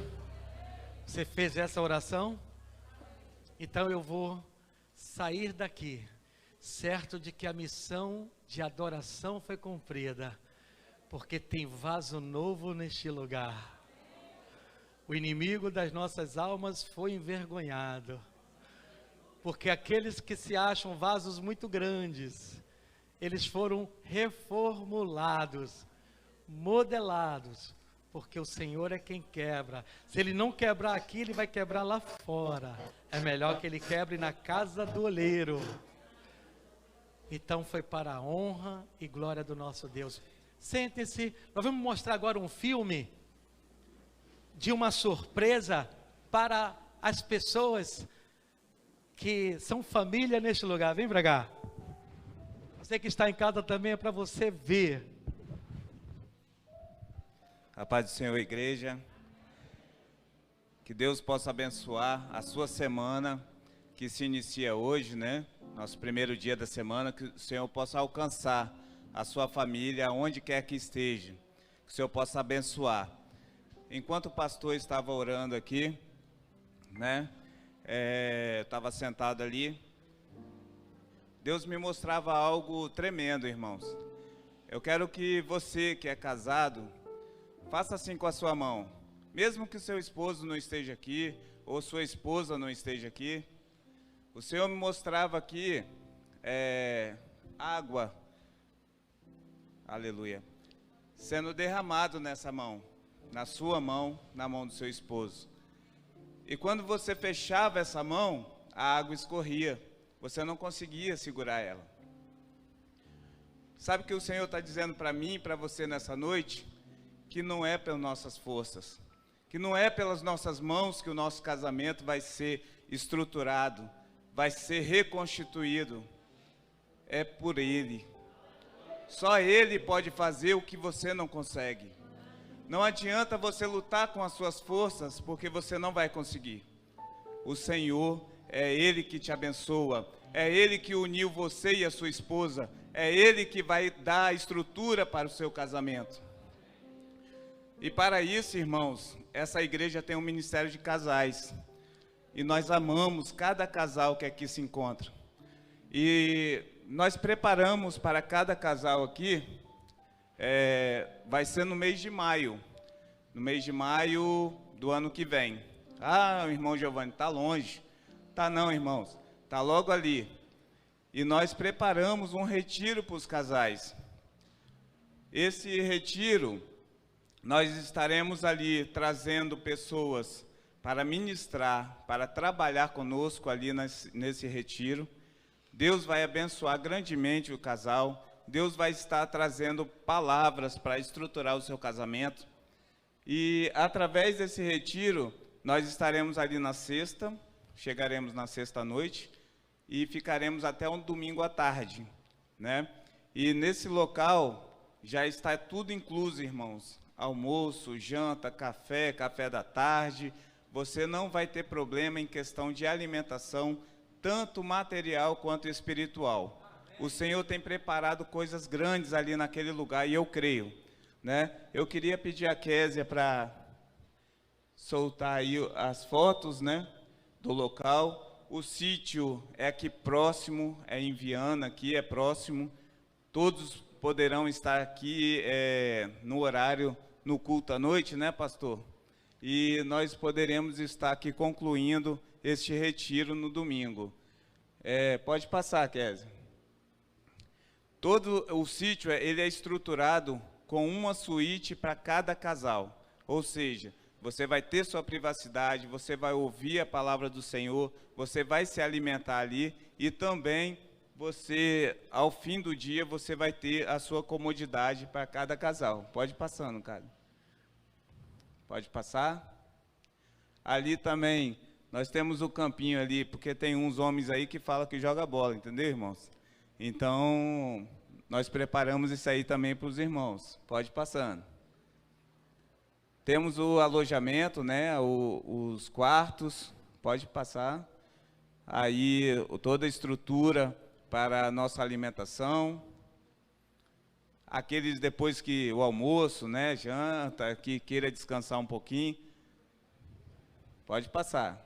Você fez essa oração? Então eu vou sair daqui, certo de que a missão de adoração foi cumprida, porque tem vaso novo neste lugar. O inimigo das nossas almas foi envergonhado, porque aqueles que se acham vasos muito grandes, eles foram reformulados, modelados, porque o Senhor é quem quebra. Se Ele não quebrar aqui, Ele vai quebrar lá fora. É melhor que Ele quebre na casa do oleiro. Então foi para a honra e glória do nosso Deus. Sente-se, nós vamos mostrar agora um filme de uma surpresa para as pessoas que são família neste lugar. Vem pra cá. Você que está em casa também, é para você ver. A paz do Senhor, igreja. Que Deus possa abençoar a sua semana, que se inicia hoje, né? Nosso primeiro dia da semana, que o Senhor possa alcançar a sua família, onde quer que esteja. Que o Senhor possa abençoar. Enquanto o pastor estava orando aqui, né? Estava sentado ali. Deus me mostrava algo tremendo, irmãos. Eu quero que você que é casado, faça assim com a sua mão. Mesmo que o seu esposo não esteja aqui, ou sua esposa não esteja aqui, o Senhor me mostrava aqui água, aleluia, sendo derramado nessa mão, na sua mão, na mão do seu esposo. E quando você fechava essa mão, a água escorria, você não conseguia segurar ela. Sabe o que o Senhor está dizendo para mim e para você nessa noite? Que não é pelas nossas forças, que não é pelas nossas mãos que o nosso casamento vai ser estruturado, vai ser reconstituído. É por Ele. Só Ele pode fazer o que você não consegue. Não adianta você lutar com as suas forças, porque você não vai conseguir. O Senhor, é Ele que te abençoa, é Ele que uniu você e a sua esposa, é Ele que vai dar a estrutura para o seu casamento. E para isso, irmãos, essa igreja tem um ministério de casais. E nós amamos cada casal que aqui se encontra. E nós preparamos para cada casal aqui, vai ser no mês de maio. No mês de maio do ano que vem. Ah, o irmão Giovanni, está longe. Tá não, irmãos. Está logo ali. E nós preparamos um retiro para os casais. Esse retiro, nós estaremos ali trazendo pessoas para ministrar, para trabalhar conosco ali nesse retiro. Deus vai abençoar grandemente o casal. Deus vai estar trazendo palavras para estruturar o seu casamento. E através desse retiro, nós estaremos ali na sexta, chegaremos na sexta-noite e ficaremos até um domingo à tarde, né? E nesse local já está tudo incluso, irmãos. Almoço, janta, café, café da tarde. Você não vai ter problema em questão de alimentação, tanto material quanto espiritual. O Senhor tem preparado coisas grandes ali naquele lugar, e eu creio, né? Eu queria pedir a Késia para soltar aí as fotos, né, do local. O sítio é aqui próximo, é em Viana, aqui é próximo. Todos poderão estar aqui no horário, no culto à noite, né, pastor? E nós poderemos estar aqui concluindo este retiro no domingo. Pode passar, Késia. Todo o sítio ele é estruturado com uma suíte para cada casal. Ou seja, você vai ter sua privacidade, você vai ouvir a palavra do Senhor, você vai se alimentar ali e também você, ao fim do dia, você vai ter a sua comodidade para cada casal. Pode passando, cara. Pode passar. Ali também, nós temos o campinho ali, porque tem uns homens aí que falam que joga bola, entendeu, irmãos? Então, nós preparamos isso aí também para os irmãos. Pode passando. Temos o alojamento, né, os quartos, pode passar. Aí, toda a estrutura para a nossa alimentação. Aqueles depois que o almoço, né, janta, que queira descansar um pouquinho, pode passar.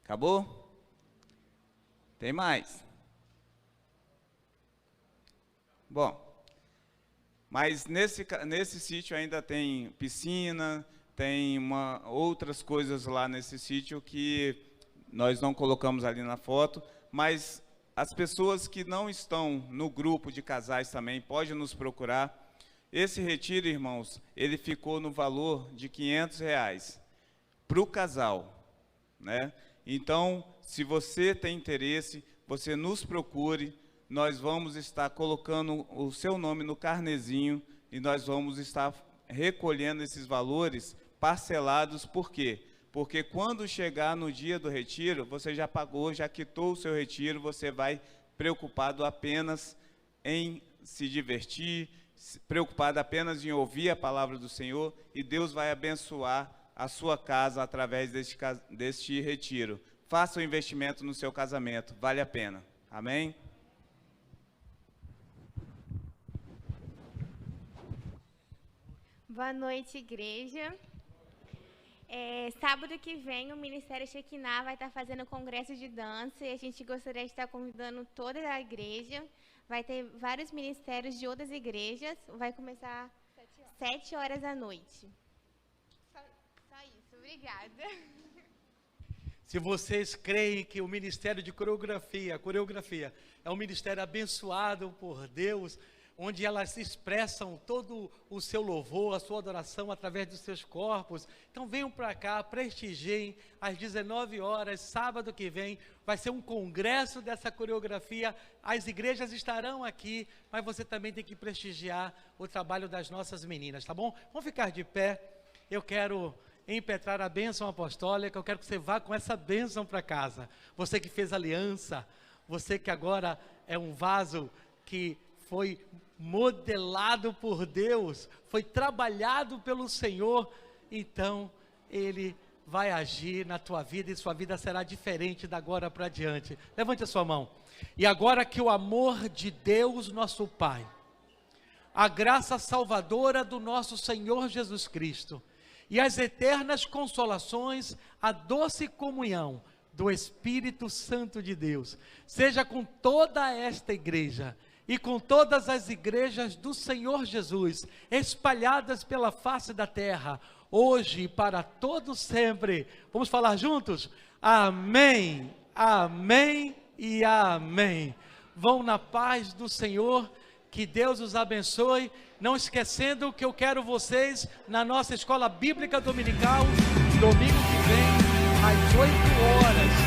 Acabou? Tem mais. Bom, mas nesse sítio ainda tem piscina, tem outras coisas lá nesse sítio que nós não colocamos ali na foto, mas as pessoas que não estão no grupo de casais também podem nos procurar. Esse retiro, irmãos, ele ficou no valor de R$500 para o casal, né? Então, se você tem interesse, você nos procure, nós vamos estar colocando o seu nome no carnezinho e nós vamos estar recolhendo esses valores parcelados. Por quê? Porque quando chegar no dia do retiro, você já pagou, já quitou o seu retiro, você vai preocupado apenas em se divertir, preocupado apenas em ouvir a palavra do Senhor, e Deus vai abençoar a sua casa através deste retiro. Faça o investimento no seu casamento, vale a pena. Amém? Boa noite, igreja. Sábado que vem o Ministério Shekinah vai estar fazendo congresso de dança e a gente gostaria de estar convidando toda a igreja. Vai ter vários ministérios de outras igrejas. Vai começar 7 horas da noite. Só isso, obrigada. Se vocês creem que o Ministério de Coreografia é um ministério abençoado por Deus, onde elas expressam todo o seu louvor, a sua adoração através dos seus corpos. Então venham para cá, prestigiem, às 19 horas, sábado que vem, vai ser um congresso dessa coreografia. As igrejas estarão aqui, mas você também tem que prestigiar o trabalho das nossas meninas, tá bom? Vamos ficar de pé. Eu quero impetrar a bênção apostólica, eu quero que você vá com essa bênção para casa. Você que fez aliança, você que agora é um vaso que foi modelado por Deus, foi trabalhado pelo Senhor, então Ele vai agir na tua vida e sua vida será diferente da agora para diante. Levante a sua mão. E agora que o amor de Deus, nosso Pai, a graça salvadora do nosso Senhor Jesus Cristo e as eternas consolações, a doce comunhão do Espírito Santo de Deus, seja com toda esta igreja e com todas as igrejas do Senhor Jesus, espalhadas pela face da terra, hoje e para todo sempre. Vamos falar juntos? Amém, amém e amém. Vão na paz do Senhor, que Deus os abençoe. Não esquecendo que eu quero vocês na nossa escola bíblica dominical, domingo que vem, às 8 horas.